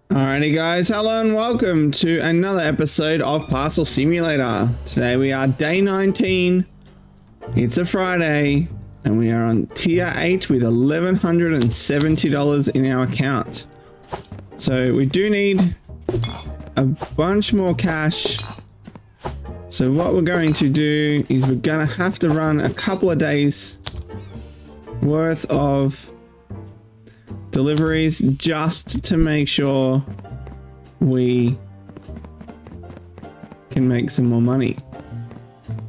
Alrighty guys, hello and welcome to another episode of Parcel Simulator. Today we are day 19, it's a Friday, and we are on tier 8 with $1,170 in our account. So we do need a bunch more cash. So what we're going to do is we're going to have to run a couple of days worth of deliveries just to make sure we can make some more money.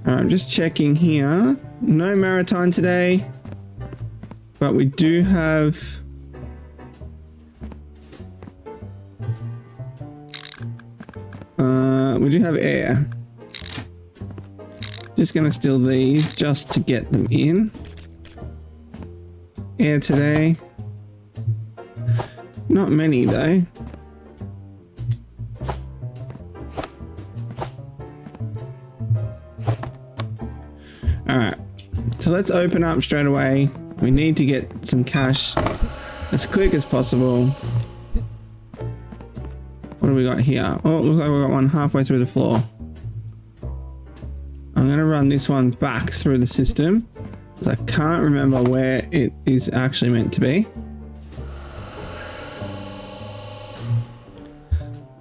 I'm just checking here. No maritime today, but we do have air. Just gonna steal these just to get them in. Air today. Not many though. Alright, so let's open up straight away. We need to get some cash as quick as possible. What do we got here? Oh, it looks like we got one halfway through the floor. I'm going to run this one back through the system because I can't remember where it is actually meant to be.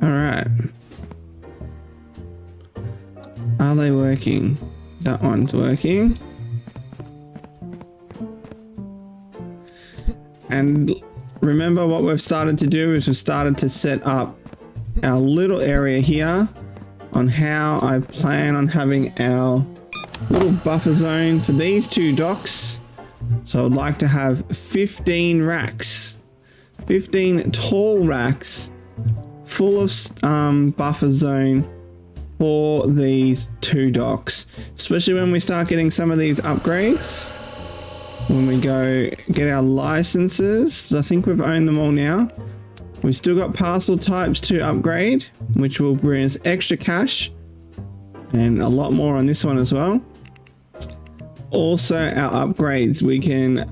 Alright. Are they working? That one's working. And remember what we've started to do is we've started to set up our little area here on how I plan on having our little buffer zone for these two docks. So I'd like to have 15 racks, 15 tall racks full of buffer zone for these two docks, especially when we start getting some of these upgrades. When we go get our licenses, I think we've owned them all now. We've still got parcel types to upgrade, which will bring us extra cash and a lot more on this one as well. Also our upgrades, we can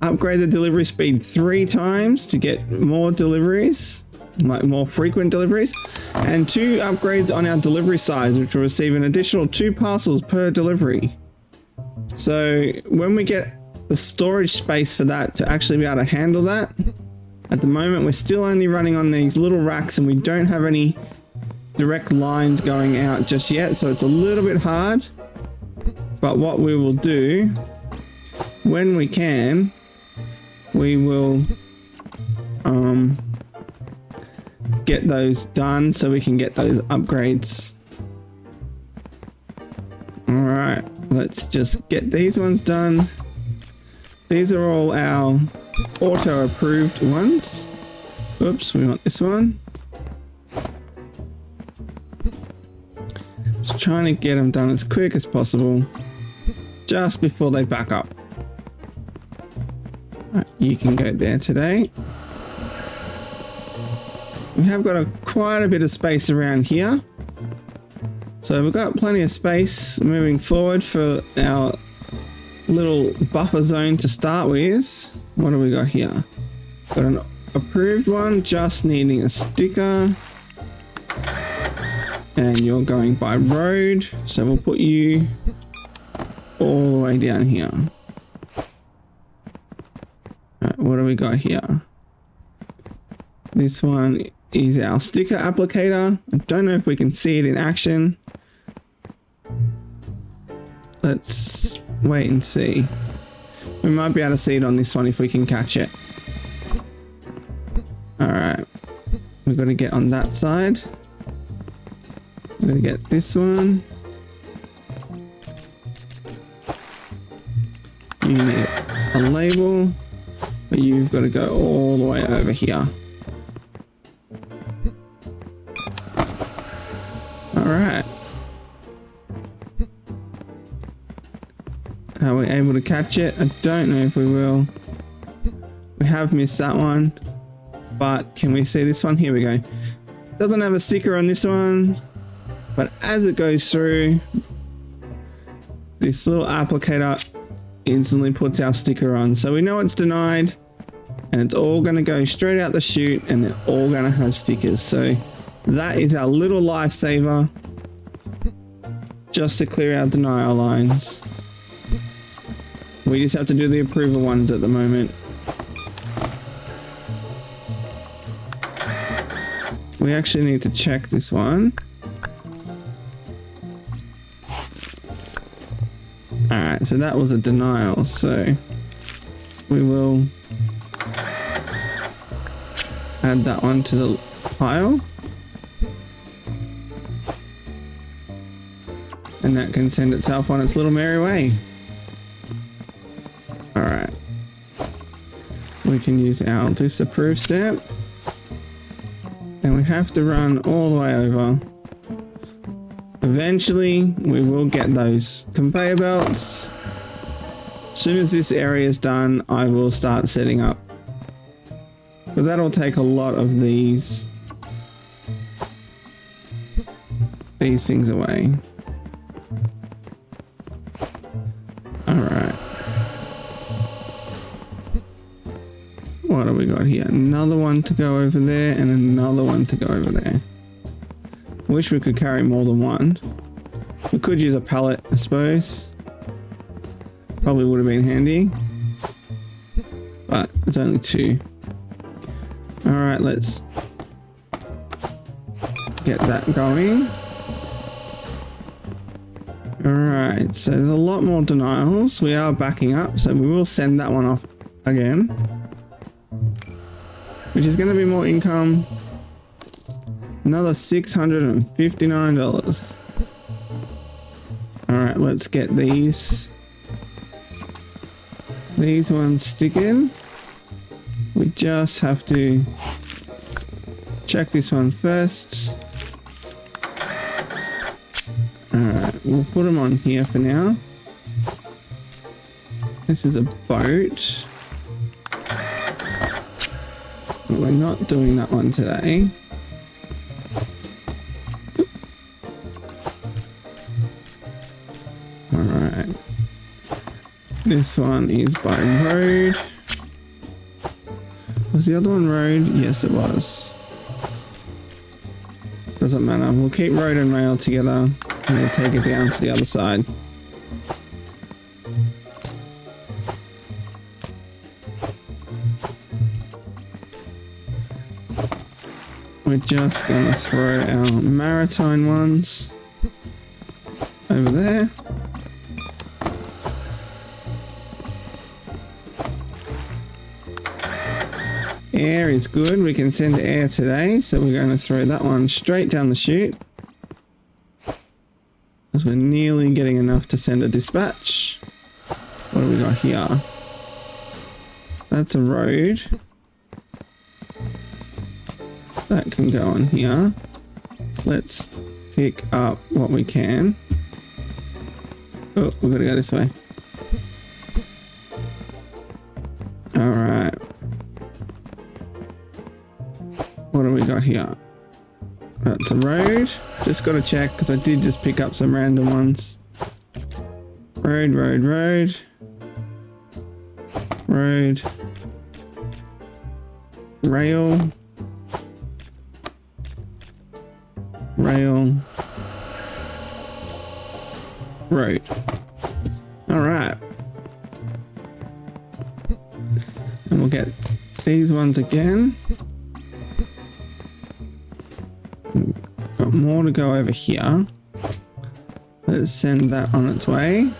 upgrade the delivery speed 3 times to get more deliveries, like more frequent deliveries, and 2 upgrades on our delivery size, which will receive an additional 2 parcels per delivery. So when we get the storage space for that to actually be able to handle that, at the moment we're still only running on these little racks and we don't have any direct lines going out just yet, so it's a little bit hard. But what we will do when we can, we will get those done so we can get those upgrades. Alright, let's just get these ones done. These are all our auto approved ones. Oops, we want this one. Just trying to get them done as quick as possible just before they back up. Right, you can go there today. We have got quite a bit of space around here, so we've got plenty of space moving forward for our little buffer zone to start with. What do we got here? Got an approved one, just needing a sticker, and you're going by road, so we'll put you all the way down here. Right, what do we got here? This one is our sticker applicator. I don't know if we can see it in action. Let's wait and see. We might be able to see it on this one if we can catch it. Alright. We've got to get on that side. We're going to get this one. You need a label, but you've got to go all the way over here. Alright. Are we able to catch it? I don't know if we will. We have missed that one. But can we see this one? Here we go. Doesn't have a sticker on this one. But as it goes through, this little applicator instantly puts our sticker on. So we know it's denied. and it's all going to go straight out the chute, and they're all going to have stickers. So that is our little lifesaver, just to clear our denial lines. We just have to do the approval ones at the moment. We actually need to check this one. Alright, so that was a denial, so we will add that one to the pile. And that can send itself on its little merry way. Alright. We can use our disapprove stamp. And we have to run all the way over. Eventually, we will get those conveyor belts. As soon as this area is done, I will start setting up. Because that'll take a lot of these things away. Alright. What do we got here? Another one to go over there and another one to go over there. Wish we could carry more than one. We could use a pallet, I suppose. Probably would have been handy. But it's only two. Alright, let's get that going. Alright, so there's a lot more denials. We are backing up, so we will send that one off again. Which is going to be more income. Another $659. Alright, let's get these ones sticking. We just have to check this one first. Alright, we'll put them on here for now. This is a boat. But we're not doing that one today. Alright. This one is by road. Was the other one road? Yes, it was. Doesn't matter. We'll keep road and rail together and we'll take it down to the other side. We're just going to throw our maritime ones over there. Air is good. We can send air today, so we're going to throw that one straight down the chute. Because we're nearly getting enough to send a dispatch. What do we got here? That's a road. That can go on here. Let's pick up what we can. Oh, we've got to go this way. Alright. What do we got here? That's a road. Just got to check because I did just pick up some random ones. Road, road, road. Road. Rail. Rail. Road. Alright. And we'll get these ones again. Got more to go over here. Let's send that on its way.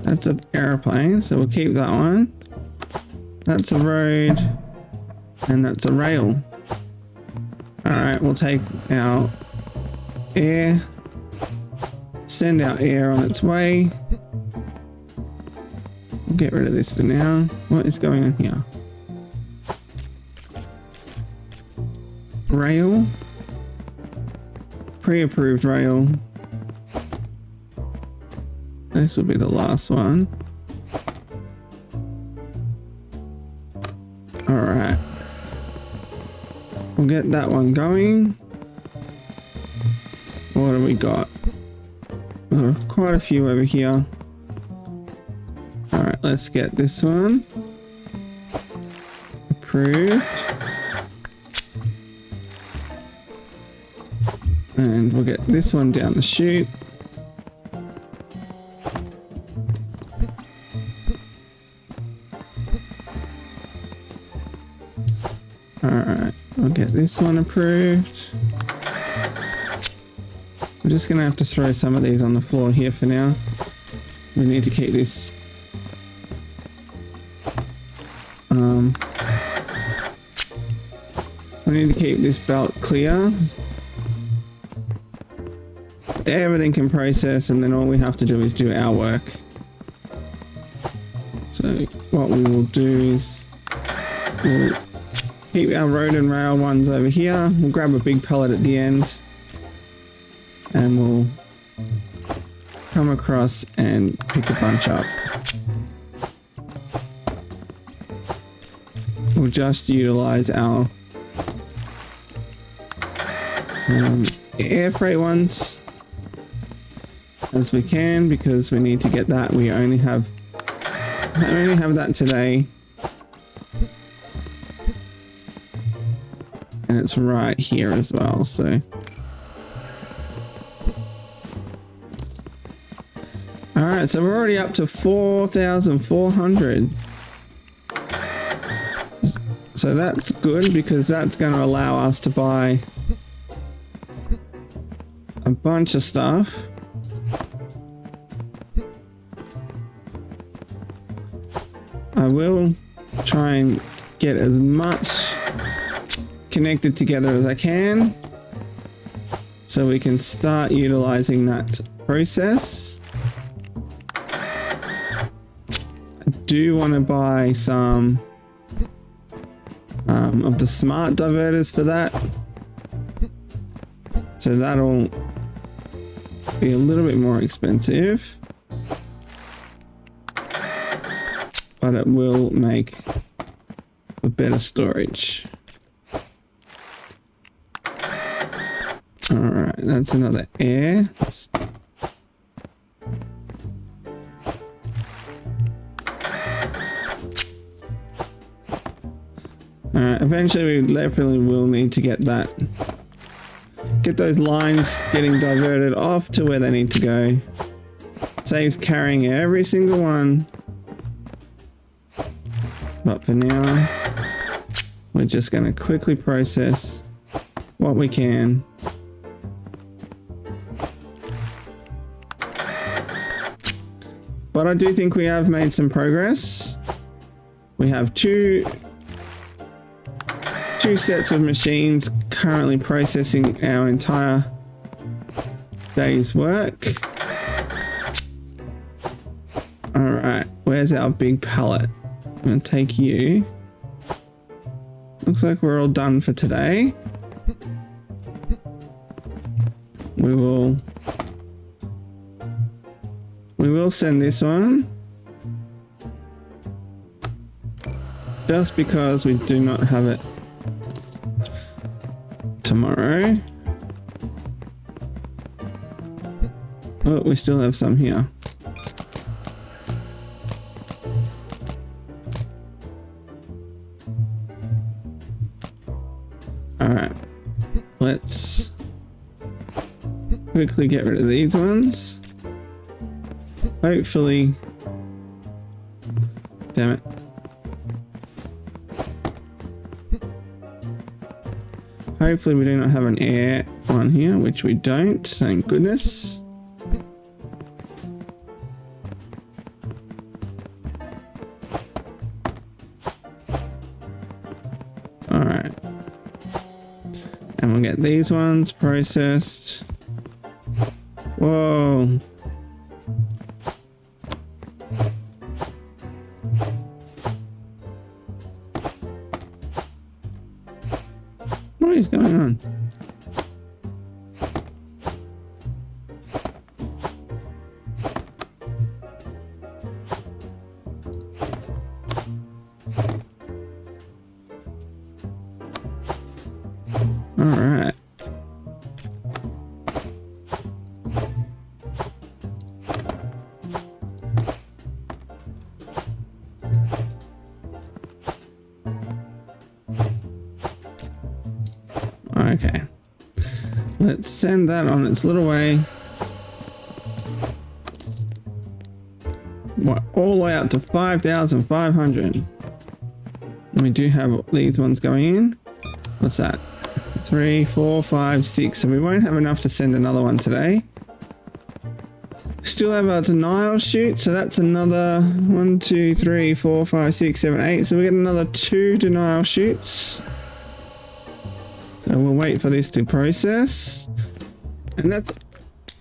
That's an airplane, so we'll keep that one. That's a road. And that's a rail. Alright, we'll take our air. Send our air on its way. We'll get rid of this for now. What is going on here? Rail. Pre-approved rail. This will be the last one. Alright. We'll get that one going. What do we got? We've got quite a few over here. Alright, let's get this one. approved. And we'll get this one down the chute. Alright, we'll get this one approved. I'm just gonna have to throw some of these on the floor here for now. We need to keep this we need to keep this belt clear. Everything can process, and then all we have to do is do our work. So what we will do is we'll keep our road and rail ones over here. We'll grab a big pallet at the end, and we'll come across and pick a bunch up. We'll just utilize our air freight ones as we can, because we need to get that. We only have that today, and it's right here as well. So all right, so we're already up to 4,400. So that's good, because that's going to allow us to buy a bunch of stuff. I will try and get as much connected together as I can, so we can start utilizing that process. I do want to buy some of the smart diverters for that, so that'll be a little bit more expensive, but it will make a better storage. Alright, that's another air. Alright, eventually we definitely will need to get those lines getting diverted off to where they need to go. Saves carrying every single one. But for now, we're just going to quickly process what we can. But I do think we have made some progress. We have two sets of machines currently processing our entire day's work. Alright, where's our big pallet? I'm going to take you. Looks like we're all done for today. We will send this one, just because we do not have it tomorrow. Oh, we still have some here. Alright, let's quickly get rid of these ones. Hopefully, damn it. Hopefully we do not have an air one here, which we don't, thank goodness. Alright. And we'll get these ones processed. Whoa. What is going on? All right. Okay. Let's send that on its little way. What, all the way up to 5,500. We do have these ones going in. What's that? 3, 4, 5, 6. So we won't have enough to send another one today. Still have our denial shoot, so that's another 1, 2, 3, 4, 5, 6, 7, 8. So we get another 2 denial shoots. So we'll wait for this to process. And that's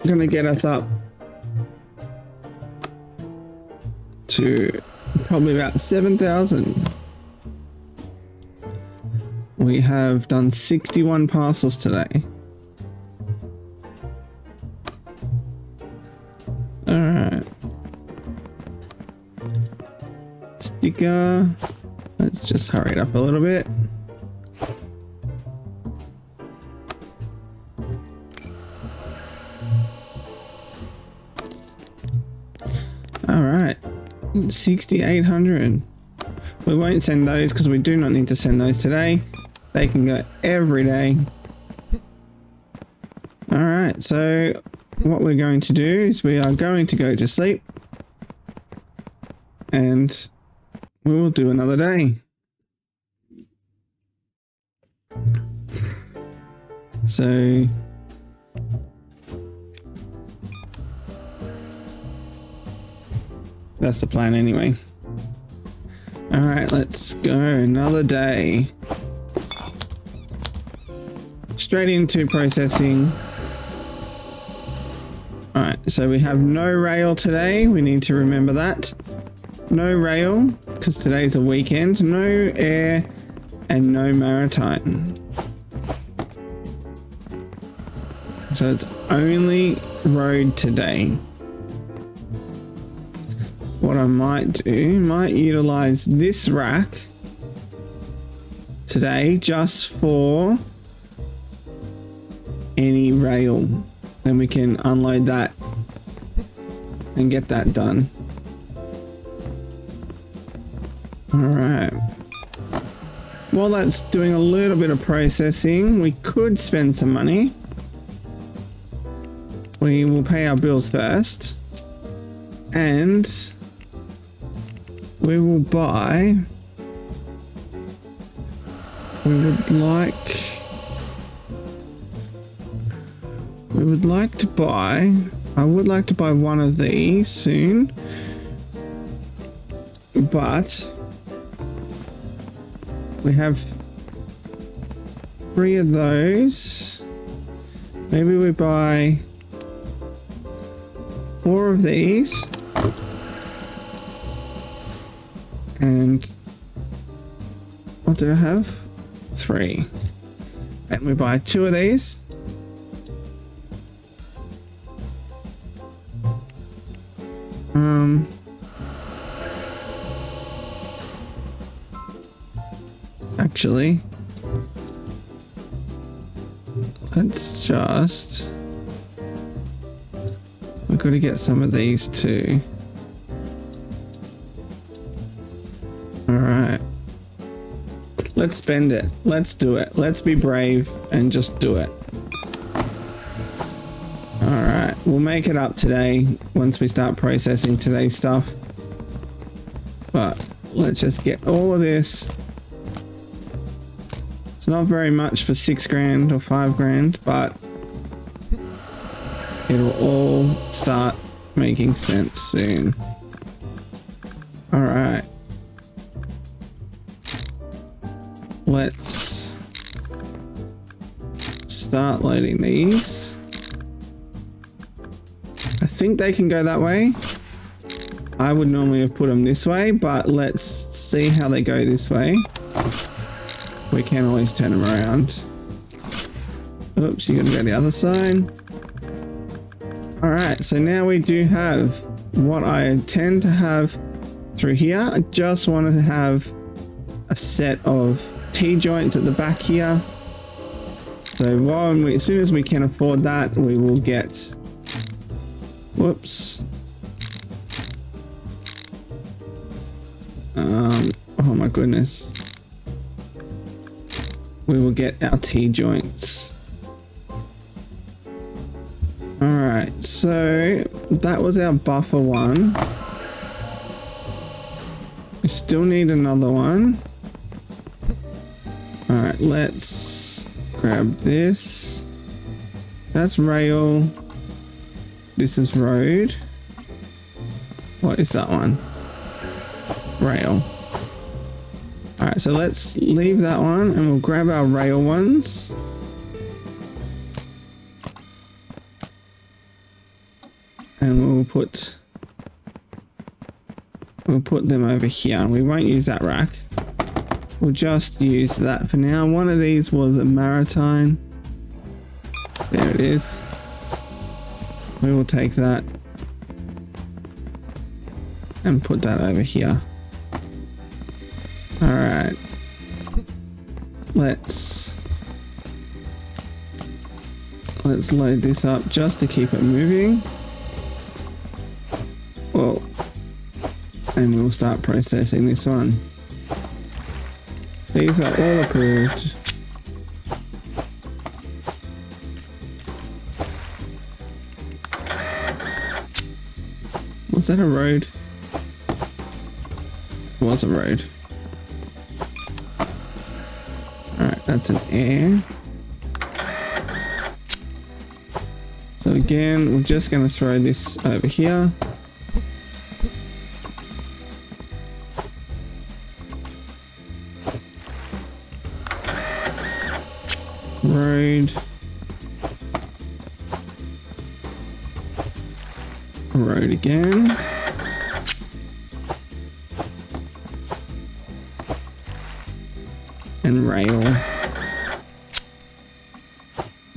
gonna get us up to probably about 7,000. We have done 61 parcels today. Alright. Sticker. Let's just hurry it up a little bit. Alright. 6,800. We won't send those because we do not need to send those today. They can go every day. Alright, so what we're going to do is we are going to go to sleep. And we will do another day. So that's the plan anyway. Alright, let's go another day. Straight into processing. Alright, so we have no rail today. We need to remember that. No rail, because today's a weekend. No air and no maritime. So it's only road today. What I might do, might utilize this rack today just for any rail. Then we can unload that and get that done. Alright. While that's doing a little bit of processing, we could spend some money. We will pay our bills first. And we will buy. We would like to buy. I would like to buy one of these soon. But we have 3 of those. Maybe we buy 4 of these. And what did I have? 3. And we buy 2 of these. Actually, let's just, we've got to get some of these too. Alright. Let's spend it. Let's do it. Let's be brave and just do it. Alright. We'll make it up today once we start processing today's stuff. But let's just get all of this. It's not very much for 6 grand or 5 grand, but it'll all start making sense soon. Alright. Let's start loading these. I think they can go that way. I would normally have put them this way, but let's see how they go this way. We can always turn them around. Oops, you're gonna go the other side. Alright, so now we do have what I tend to have through here. I just wanted to have a set of T-joints at the back here. So as soon as we can afford that, we will get, whoops. Oh my goodness. we will get our T-joints. Alright, so that was our buffer one. We still need another one. Alright, let's grab this. That's rail. This is road. What is that one? Rail. Alright, so let's leave that one and we'll grab our rail ones. And we'll put them over here. We won't use that rack. We'll just use that for now. One of these was a maritime. There it is. We will take that and put that over here. Alright. Let's load this up just to keep it moving. Whoa. And we'll start processing this one. These are all approved. Was that a road? It was a road. Alright, that's an air. So again, we're just going to throw this over here. Road. Road again. And rail.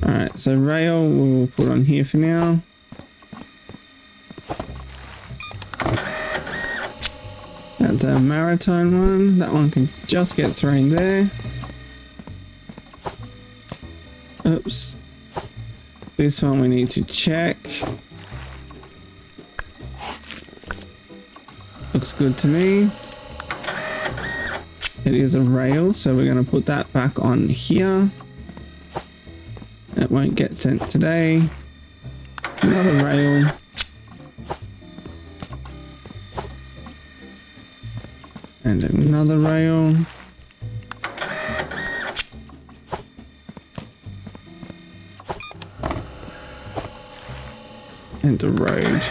Alright, so rail we'll put on here for now. That's our maritime one. That one can just get thrown there. Oops. This one we need to check. Looks good to me. It is a rail, so we're going to put that back on here. It won't get sent today. Another rail. And another rail. And a road.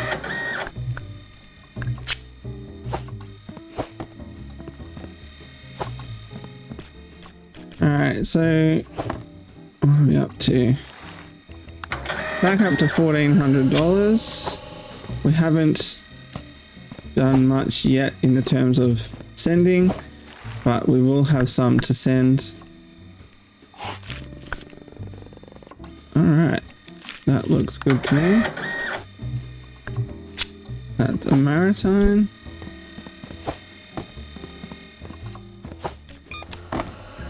Alright, so what are we up to? Back up to $1,400. We haven't done much yet in the terms of sending, but we will have some to send. Alright, that looks good to me. That's a maritime.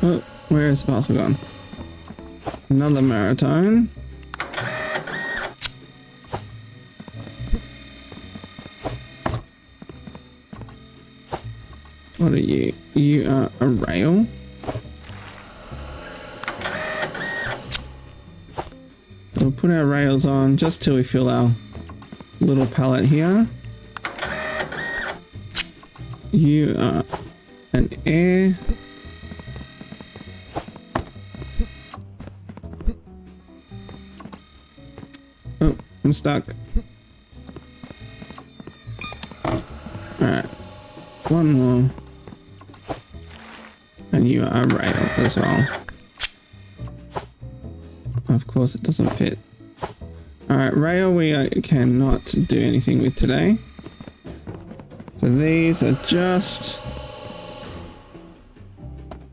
Oh, where is the parcel gone? Another maritime. What are you? You are a rail. So we'll put our rails on just till we fill our little pallet here. You are an air. Oh, I'm stuck. Alright. One more. And you are a rail as well. Of course it doesn't fit. Alright, rail we cannot do anything with today. So these are just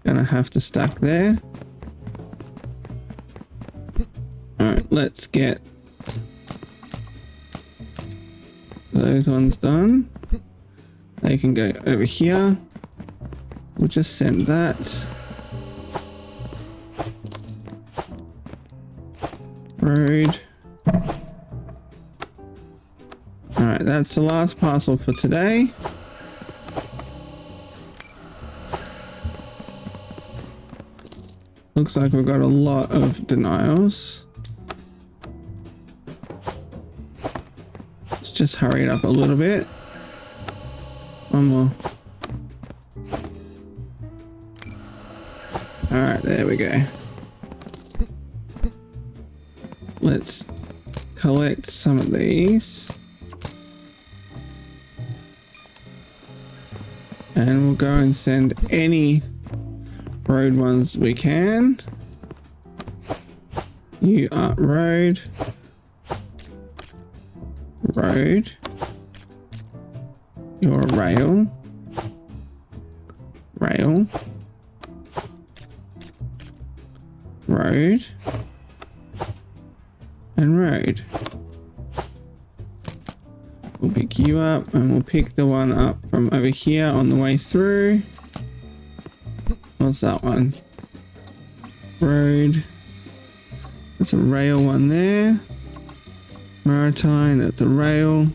gonna have to stack there. Alright, let's get those ones done. They can go over here. We'll just send that. Road. Alright, that's the last parcel for today. Looks like we've got a lot of denials. Let's just hurry it up a little bit. One more. Alright, there we go. Let's collect some of these. And we'll go and send any road ones we can. You are road. Road. You're rail. Rail. Road. And road. We'll pick you up and we'll pick the one up from over here on the way through. What's that one? Road. That's a rail one there. Maritime, that's a rail.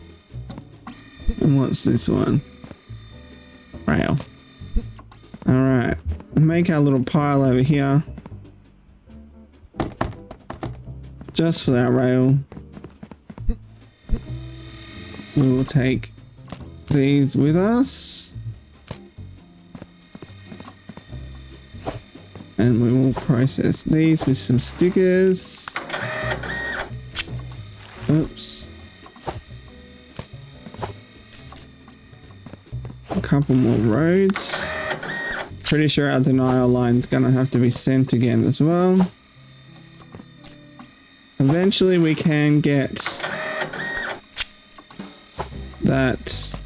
And what's this one? Rail. Alright. Make our little pile over here. Just for that rail. We will take these with us. And we will process these with some stickers. Oops. A couple more roads. Pretty sure our denial line's gonna have to be sent again as well. Eventually we can get that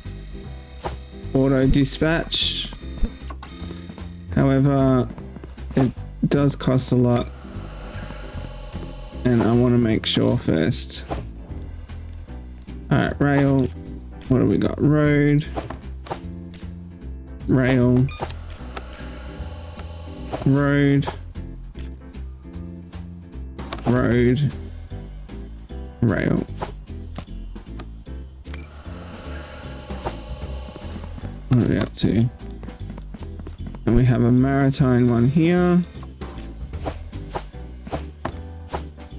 auto dispatch. However, it does cost a lot. And I want to make sure first. Alright, rail. What do we got? Road. Rail. Road. Road. Rail. What are we up to? And we have a maritime one here.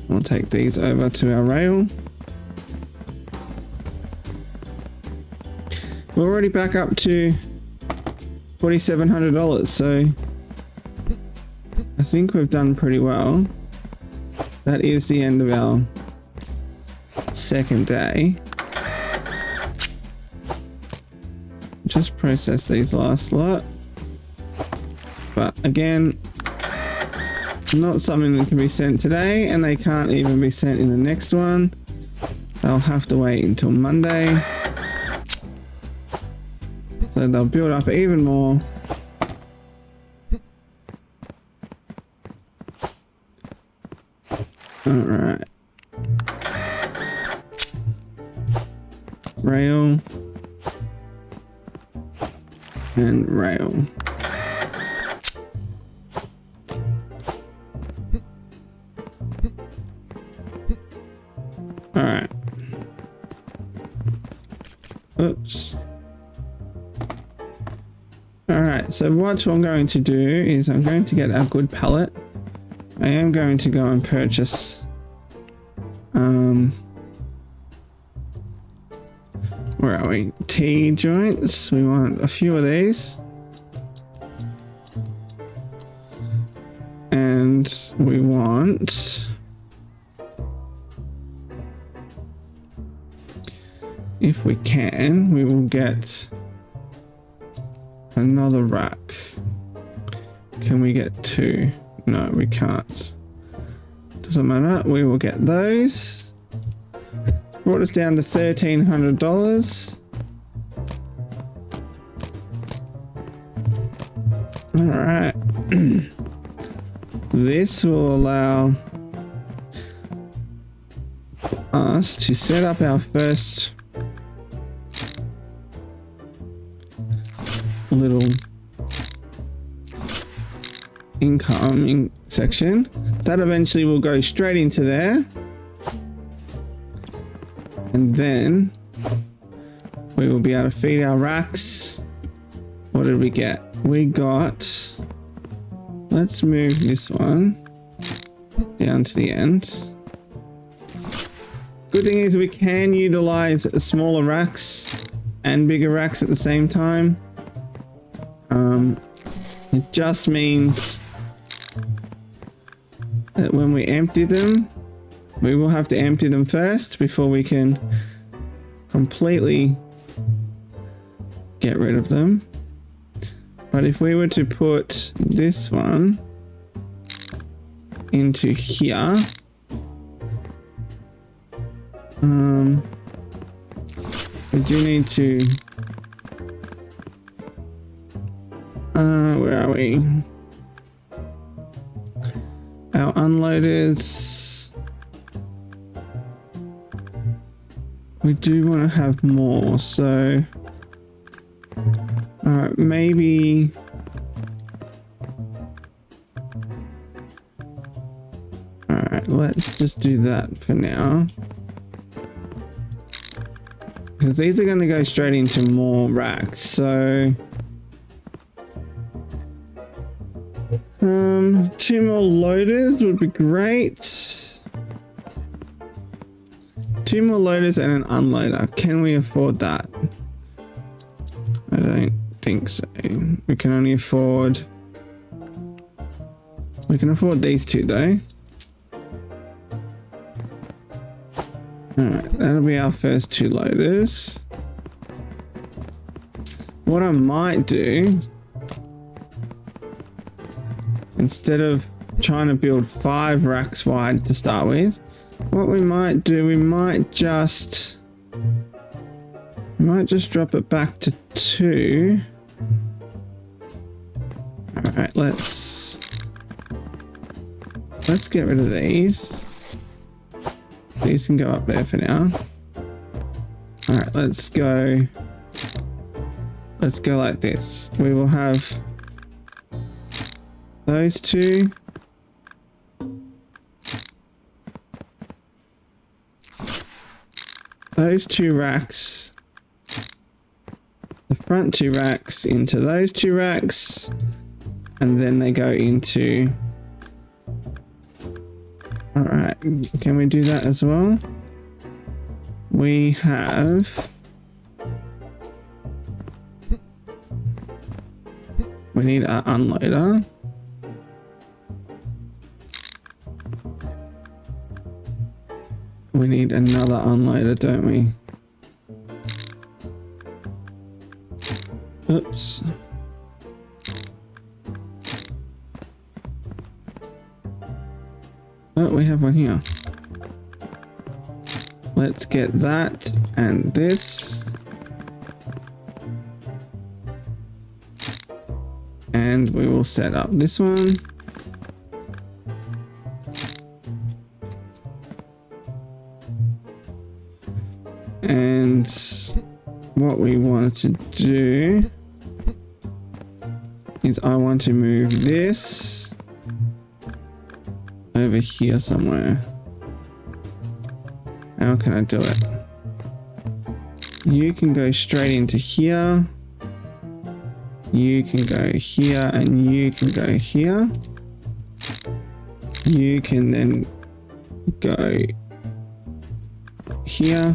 We'll take these over to our rail. We're already back up to $4,700, so I think we've done pretty well. That is the end of our second day. Just process these last lot. But again, not something that can be sent today, and they can't even be sent in the next one. They'll have to wait until Monday. So they'll build up even more. Alright. Rail. And rail. Alright. Oops. Alright, so what I'm going to do is I'm going to get a good pallet. I am going to go and purchase where are we? T-joints. We want a few of these. And we want if we can, we will get another rack. Can we get two? No, we can't. Doesn't matter. We will get those. Brought us down to $1,300. All right. This will allow us to set up our first little incoming section. That eventually will go straight into there. And then we will be able to feed our racks. What did we get? We got Let's move this one down to the end. Good thing is we can utilize smaller racks and bigger racks at the same time. It just means that when we empty them, we will have to empty them first before we can completely get rid of them. But if we were to put this one into here, we do need to, where are we? Our unloaders. We do want to have more, so alright, maybe alright, let's just do that for now. Because these are going to go straight into more racks, so 2 more loaders would be great. 2 more loaders and an unloader. Can we afford that? I don't think so. We can only afford... We can afford these 2 though. Alright, that'll be our first 2 loaders. What I might do, instead of trying to build 5 racks wide to start with, what we might do, we might just drop it back to 2. Alright, let's get rid of these. These can go up there for now. Alright, let's go like this. We will have those 2. Those 2 racks. The front 2 racks into those 2 racks. And then they go into... Alright, can we do that as well? We have... We need our unloader. We need another unloader, don't we? Oops. Oh, we have one here. Let's get that and this. And we will set up this one. And what we want to do is I want to move this over here somewhere. How can I do it? You can go straight into here. You can go here and you can go here. You can then go here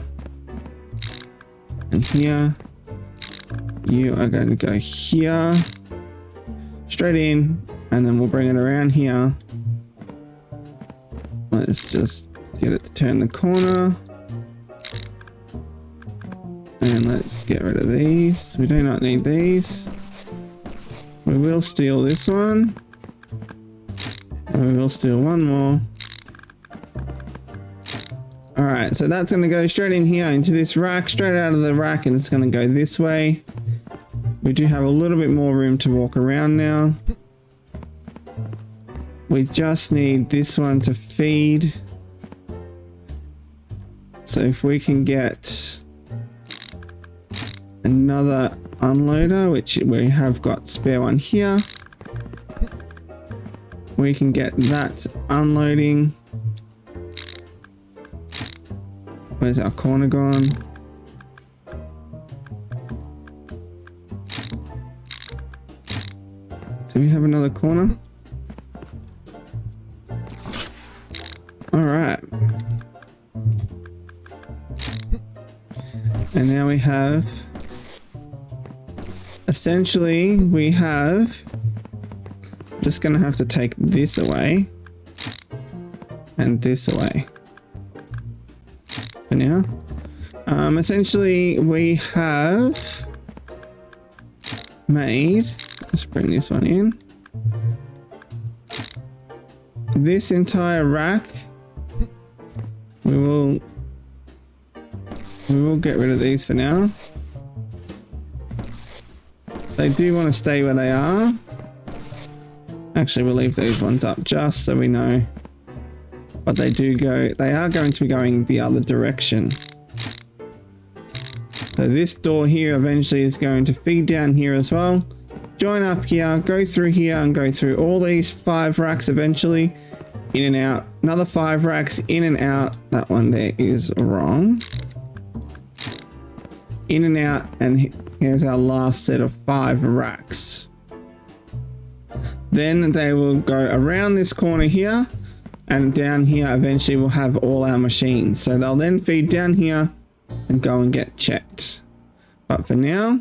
and here. You are going to go here, straight in, and then we'll bring it around here. Let's just get it to turn the corner. And let's get rid of these. We do not need these. We will steal this one. And we will steal one more. Alright, so that's going to go straight in here into this rack, straight out of the rack, and it's going to go this way. We do have a little bit more room to walk around now. We just need this one to feed. So if we can get another unloader, which we have got spare one here, we can get that unloading. Where's our corner gone? Do we have another corner? All right. And now we have, essentially we have, just gonna have to take this away and this away for now. Essentially we have made, let's bring this one in, this entire rack. We will get rid of these for now. They do want to stay where they are. Actually, we'll leave these ones up just so we know. But they are going to be going the other direction. So this door here eventually is going to feed down here as well. Join up here, go through here and go through all these 5 racks eventually. In and out. Another 5 racks in and out. That one there is wrong. In and out, and here's our last set of 5 racks. Then they will go around this corner here, and down here eventually we'll have all our machines. So they'll then feed down here and go and get checked. But for now,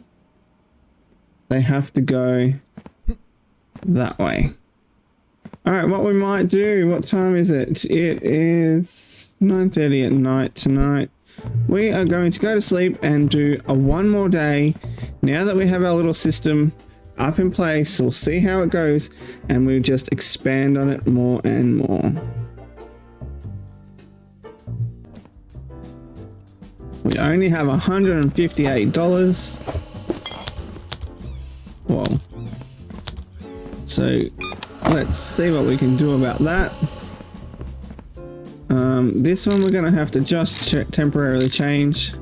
they have to go that way. Alright, what we might do, what time is it? It is 9:30 at night tonight. We are going to go to sleep and do one more day. Now that we have our little system up in place, we'll see how it goes and we'll just expand on it more and more. We only have $158. Whoa. So let's see what we can do about that. This one we're going to have to just temporarily change.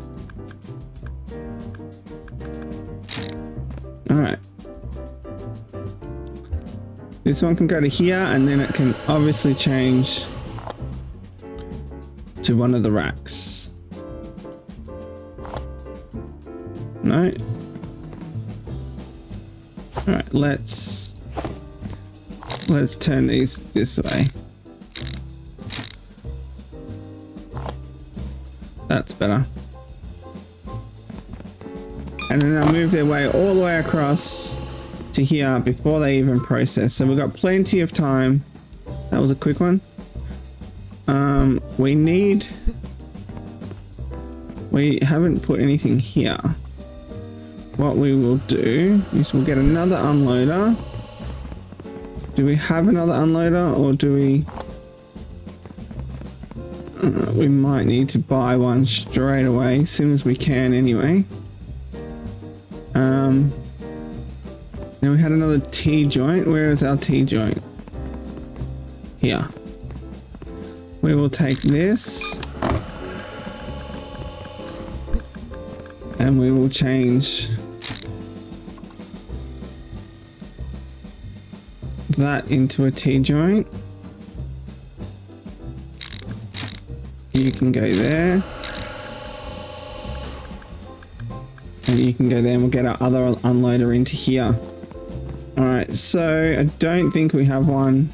Alright. This one can go to here and then it can obviously change to one of the racks. No. Alright, let's turn these this way. That's better. And then they'll move their way all the way across to here before they even process. So we've got plenty of time. That was a quick one. We haven't put anything here. What we will do is we'll get another unloader. Do we have another unloader or do we? We might need to buy one straight away as soon as we can anyway. Now we had another T-joint. Where is our T-joint? Here. We will take this and we will change that into a T-joint. You can go there. And you can go there and we'll get our other unloader into here. Alright, so I don't think we have one.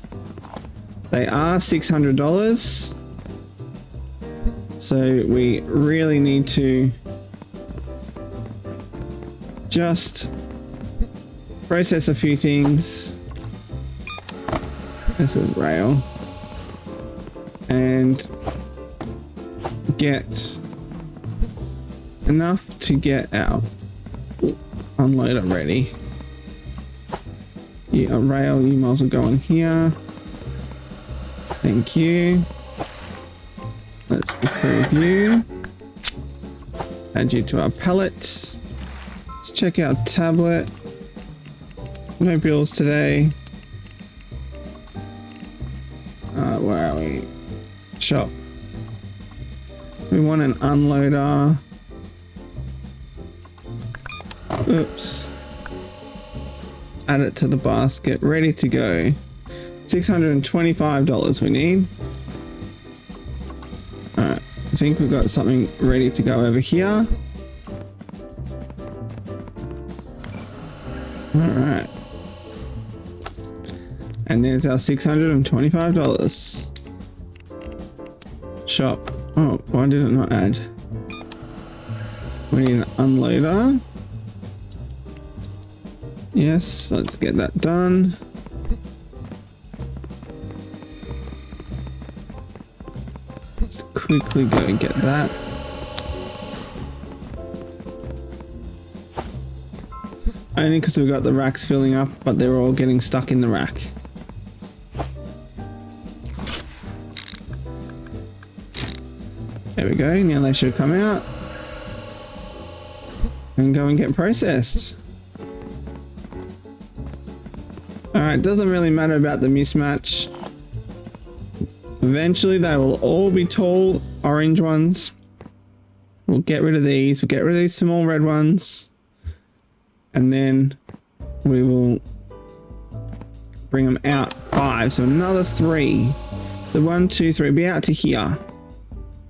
They are $600. So we really need to just process a few things. This is rail. And get enough to get our unloader ready. Yeah, rail, you might as well go in here. Thank you. Let's approve you. Add you to our pallet. Let's check our tablet. No bills today. Where are we? Shop. We want an unloader. Oops. Add it to the basket. Ready to go. $625 we need. Alright. I think we've got something ready to go over here. Alright. And there's our $625. Shop. Oh, why did it not add? We need an unloader. Yes, let's get that done. Let's quickly go and get that. Only because we've got the racks filling up, but they're all getting stuck in the rack. There we go, now they should come out and go and get processed. Alright, doesn't really matter about the mismatch. Eventually they will all be tall orange ones. We'll get rid of these, we'll get rid of these small red ones. And then we will bring them out 5, so another 3. So 1, 2, 3, be out to here.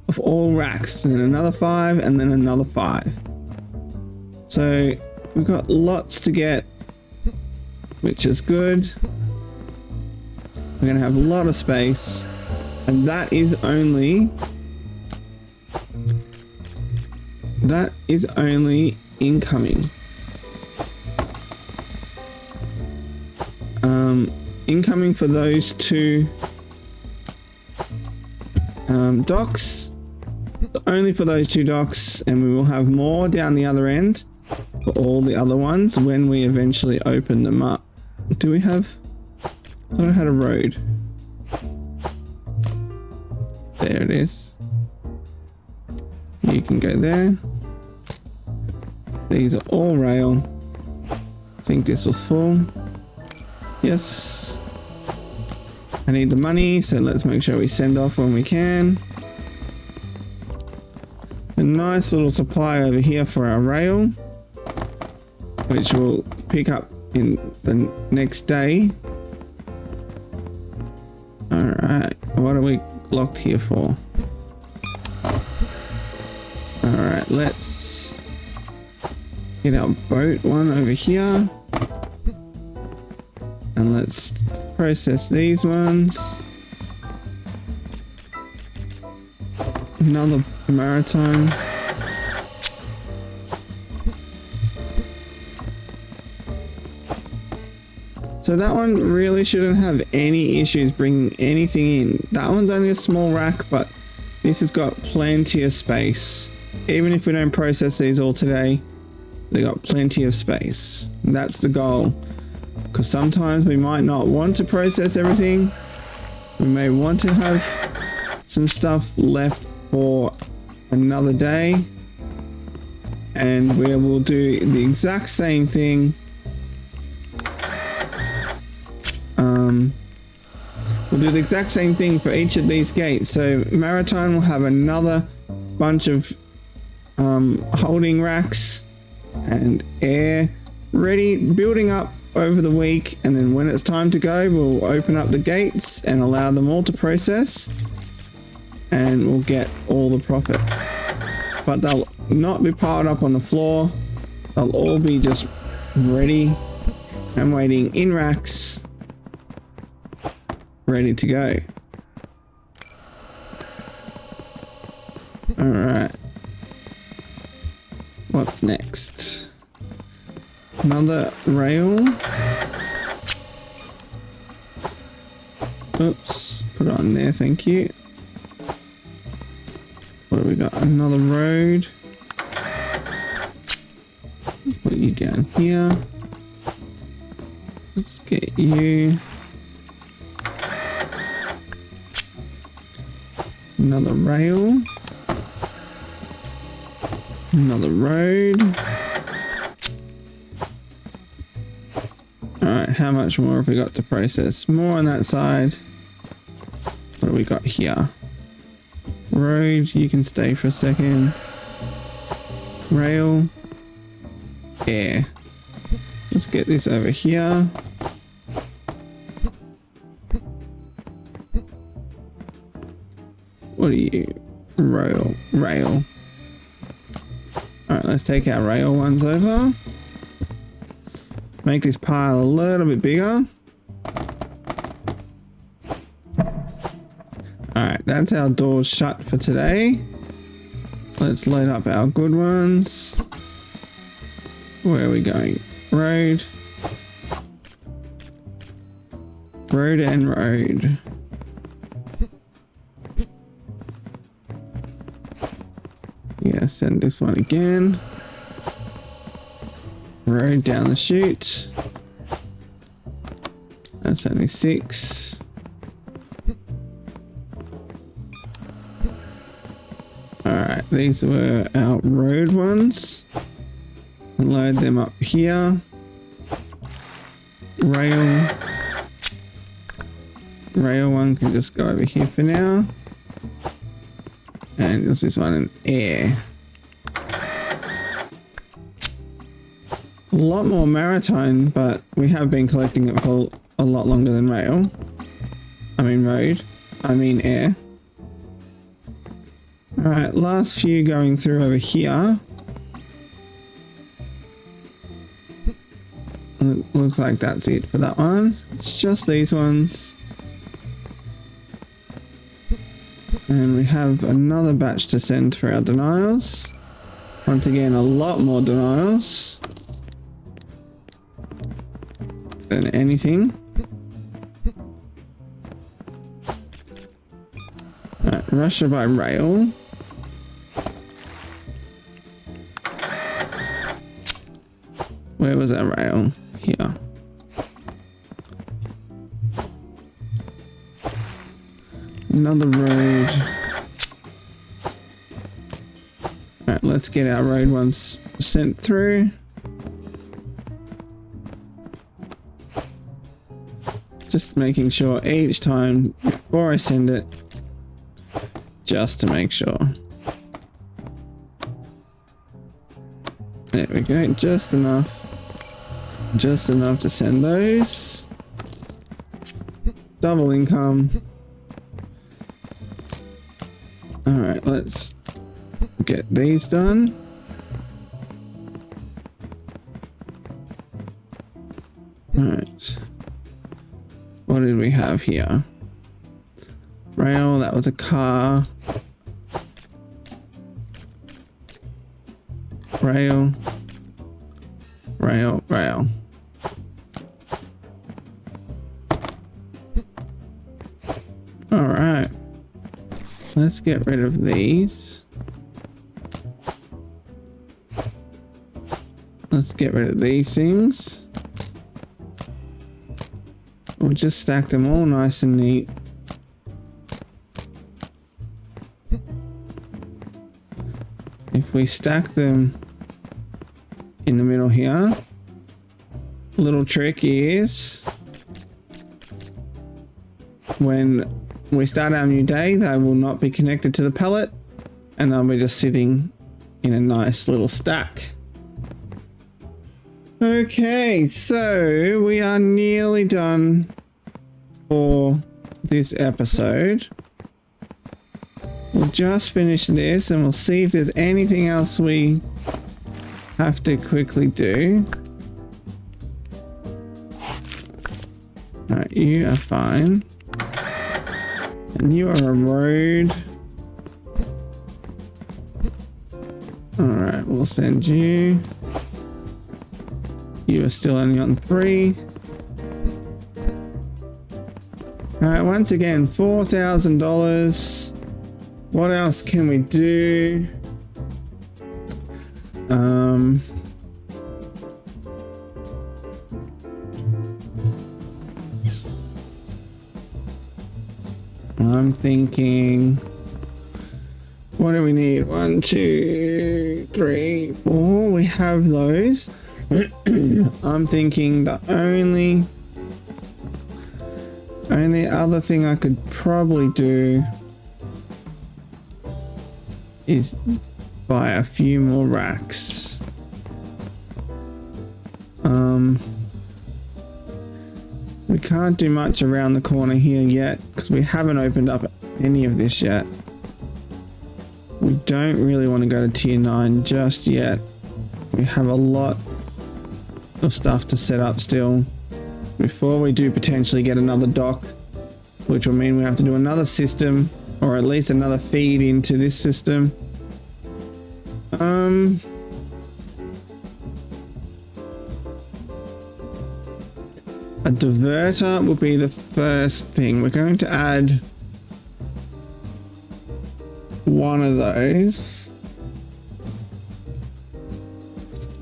Of all racks, and then another 5, and then another 5. So we've got lots to get, which is good. We're gonna have a lot of space, and that is only incoming. Incoming for those 2 docks. Only for those 2 docks, and we will have more down the other end for all the other ones when we eventually open them up. Do we have? I thought I had a road. There it is. You can go there. These are all rail. I think this was full. Yes. I need the money, so let's make sure we send off when we can. A nice little supply over here for our rail, which we'll pick up in the next day. Alright, what are we locked here for? Alright, let's get our boat one over here. And let's process these ones. Another maritime. So that one really shouldn't have any issues bringing anything in. That one's only a small rack, but this has got plenty of space. Even if we don't process these all today, they got plenty of space. And that's the goal. Because sometimes we might not want to process everything. We may want to have some stuff left for another day. And we will do the exact same thing. We'll do the exact same thing for each of these gates. So Maritime will have another bunch of holding racks and air ready, building up over the week, and then when it's time to go, we'll open up the gates and allow them all to process, and we'll get all the profit. But they'll not be piled up on the floor. They'll all be just ready and waiting in racks, ready to go. All right, what's next? Another rail. Oops, put it on there, thank you. What have we got? Another road. Put you down here. Let's get you. Another rail. Another road. Alright, how much more have we got to process? More on that side. What do we got here? Road, you can stay for a second. Rail. Air. Let's get this over here. What are you? Rail. Alright, let's take our rail ones over. Make this pile a little bit bigger. Alright, Alright, that's our doors shut for today. Let's load up our good ones. Where are we going? Road. Road and road. Yeah, send this one again. Road down the chute. That's only 6. Alright, these were our road ones. Load them up here. Rail. Rail one can just go over here for now. And there's this one in air. A lot more maritime, but we have been collecting it for a lot longer than rail. I mean road. I mean air. Alright, last few going through over here. It looks like that's it for that one. It's just these ones. And we have another batch to send for our denials. Once again, a lot more denials than anything. Alright, Russia by rail. Where was that rail? Here. Another road. Alright, let's get our road ones sent through. Just making sure each time before I send it, just to make sure. There we go, just enough. Just enough to send those. Double income. Alright, let's get these done. Alright. What did we have here? Rail, that was a car. Rail. Rail, rail. Alright. Let's get rid of these. Let's get rid of these things. We'll just stack them all nice and neat. If we stack them in the middle here, little trick is when we start our new day, they will not be connected to the pallet and they'll be just sitting in a nice little stack. Okay, so we are nearly done for this episode. We'll just finish this and we'll see if there's anything else we have to quickly do. Alright, you are fine. And you are a road. Alright, we'll send you. You are still only on 3. Alright, once again, $4,000. What else can we do? I'm thinking, what do we need? 1, 2, 3, 4. We have those. I'm thinking the only other thing I could probably do is buy a few more racks. We can't do much around the corner here yet because we haven't opened up any of this yet. We don't really want to go to tier 9 just yet. We have a lot of stuff to set up still before we do potentially get another dock, which will mean we have to do another system or at least another feed into this system. A diverter will be the first thing. We're going to add one of those.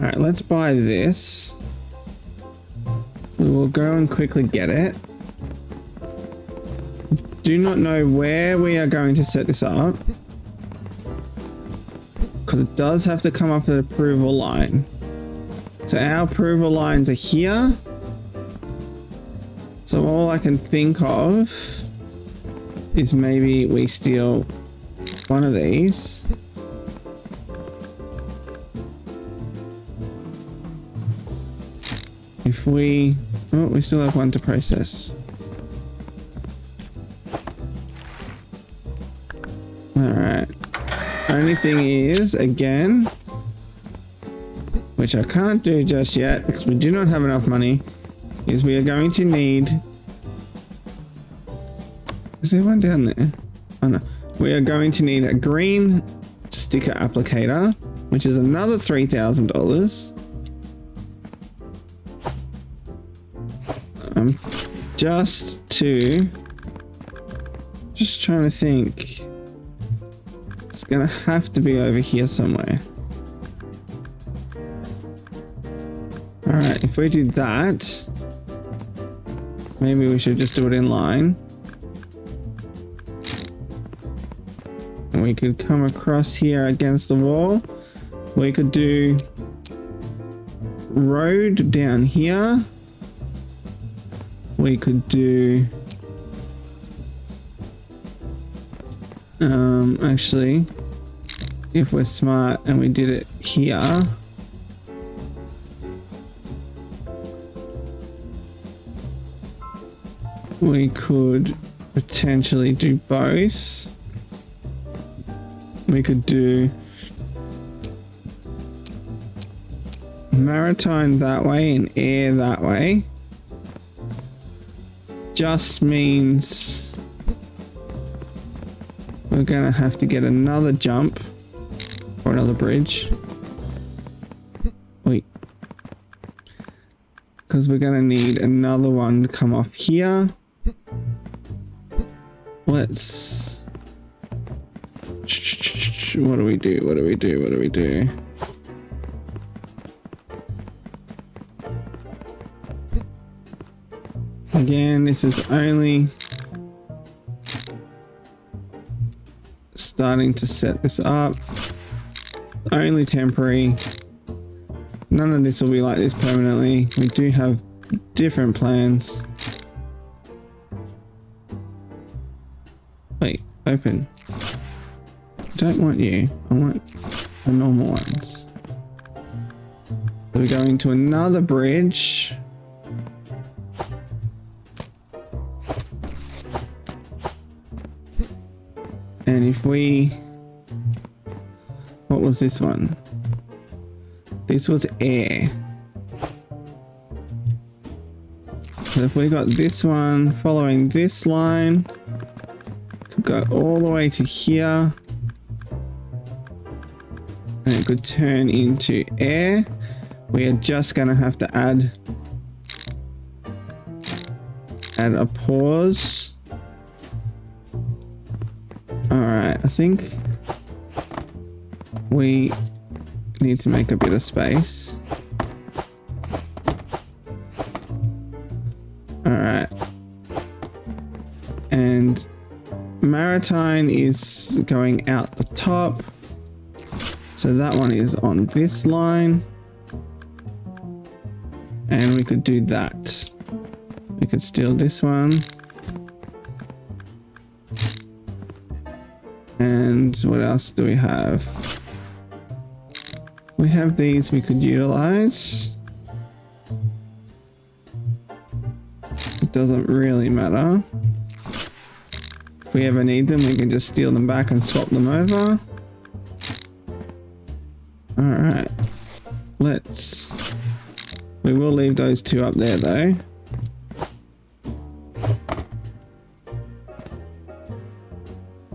All right, let's buy this. We will go and quickly get it. Do not know where we are going to set this up, because it does have to come up an approval line. So our approval lines are here. So all I can think of is maybe we steal one of these. If we... oh, we still have one to process. Alright. Only thing is, again, which I can't do just yet because we do not have enough money, is we are going to need... is there one down there? Oh no. We are going to need a green sticker applicator, which is another $3,000. Just trying to think. It's gonna have to be over here somewhere. Alright, if we do that, maybe we should just do it in line. And we could come across here against the wall. We could do road down here. We could do actually, if we're smart and we did it here, we could potentially do both. We could do maritime that way and air that way. Just means we're gonna have to get another jump or another bridge. Wait. Because we're gonna need another one to come off here. Let's... what do we do? What do we do? What do we do? Again, this is only starting to set this up. Only temporary. None of this will be like this permanently. We do have different plans. Wait, open. Don't want you. I want the normal ones. So we're going to another bridge. And if we... what was this one? This was air. So if we got this one following this line, could go all the way to here. And it could turn into air. We are just gonna have to add a pause. Alright, I think we need to make a bit of space. Alright. And maritime is going out the top. So that one is on this line. And we could do that. We could steal this one. And what else do we have? We have these we could utilize. It doesn't really matter. If we ever need them, we can just steal them back and swap them over. Alright. We will leave those two up there though.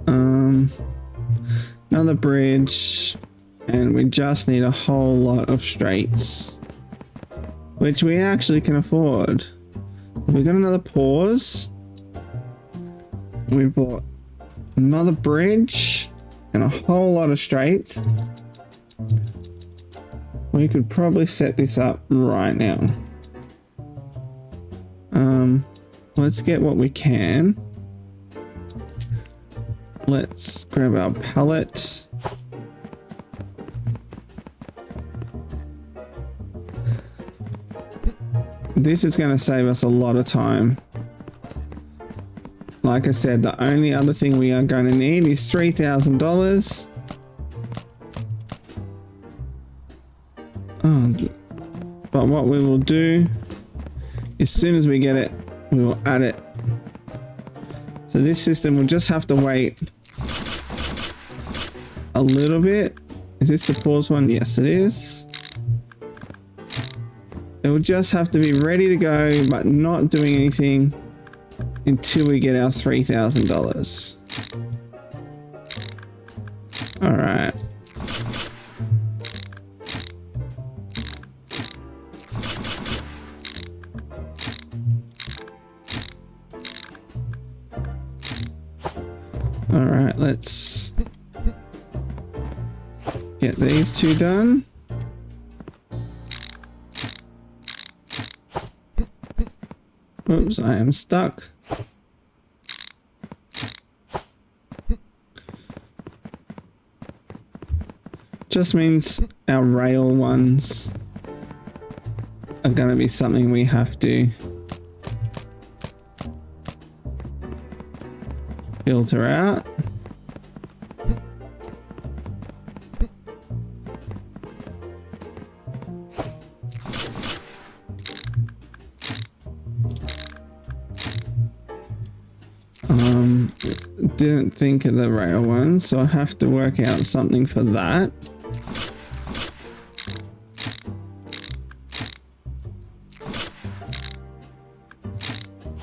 Another bridge, and we just need a whole lot of straights, which we actually can afford. We got another pause. We bought another bridge and a whole lot of straights. We could probably set this up right now. Let's get what we can. Let's grab our pallet. This is going to save us a lot of time. Like I said, the only other thing we are going to need is $3,000. But what we will do, as soon as we get it, we will add it. So this system will just have to wait a little bit. Is this the pause one? Yes, it is. It will just have to be ready to go, but not doing anything until we get our $3,000. All right. All right, let's get these two done. Oops, I am stuck. Just means our rail ones are going to be something we have to filter out. Didn't think of the rail one, so I have to work out something for that.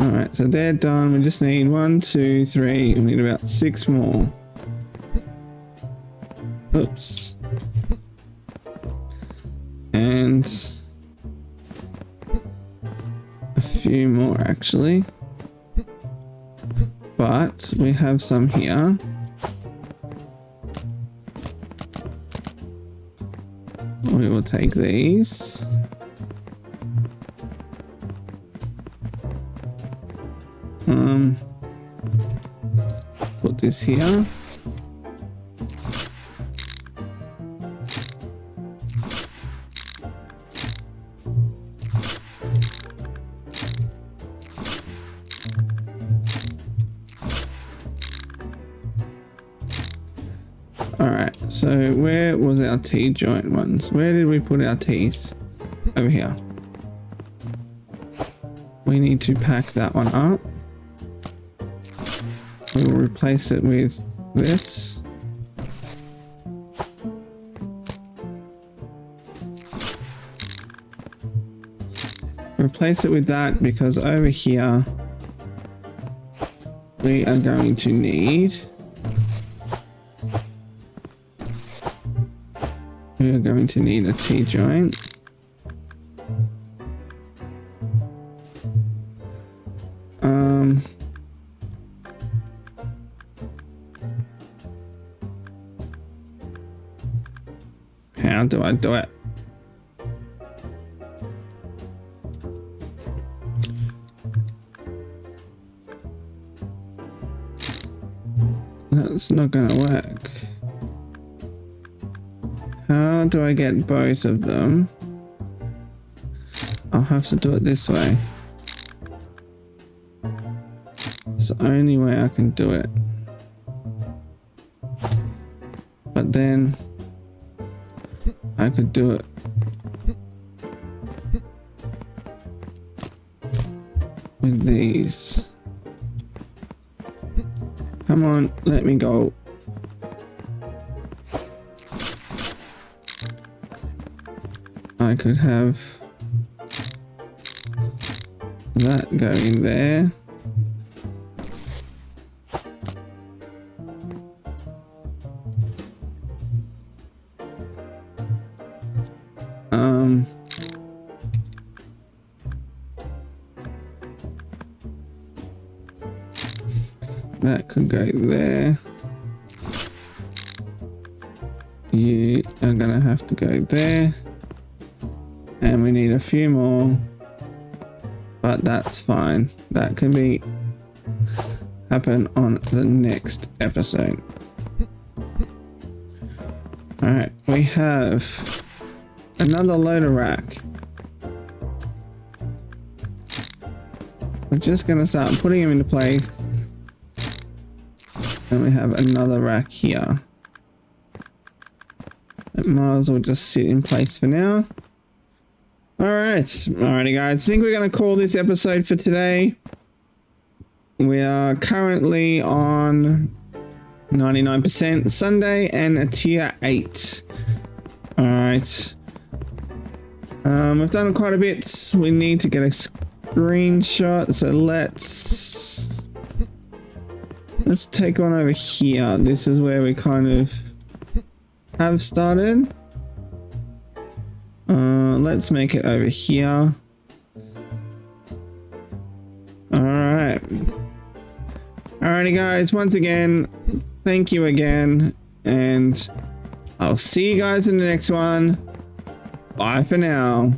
Alright, so they're done. We just need 1, 2, 3. We need about 6 more. Oops. And a few more actually. But we have some here. We will take these. Put this here. Alright, so where was our T-joint ones? Where did we put our T's? Over here. We need to pack that one up. We will replace it with this. Replace it with that because over here we are going to need a T-joint. How do I do it? That's not gonna work. How do I get both of them? I'll have to do it this way. It's the only way I can do it. But then I could do it with these. Come on, let me go. I could have that going there. That could go there. You are gonna have to go there. And we need a few more. But that's fine. That can be happen on the next episode. Alright, we have another loader rack. We're just gonna start putting them into place. And we have another rack here. It might as well just sit in place for now. Alrighty guys, I think we're going to call this episode for today. We are currently on 99% Sunday and a tier 8. Alright. We've done quite a bit. We need to get a screenshot, so let's take one over here. This is where we kind of have started. Let's make it over here. Alrighty guys, once again, thank you again, and I'll see you guys in the next one. Bye for now.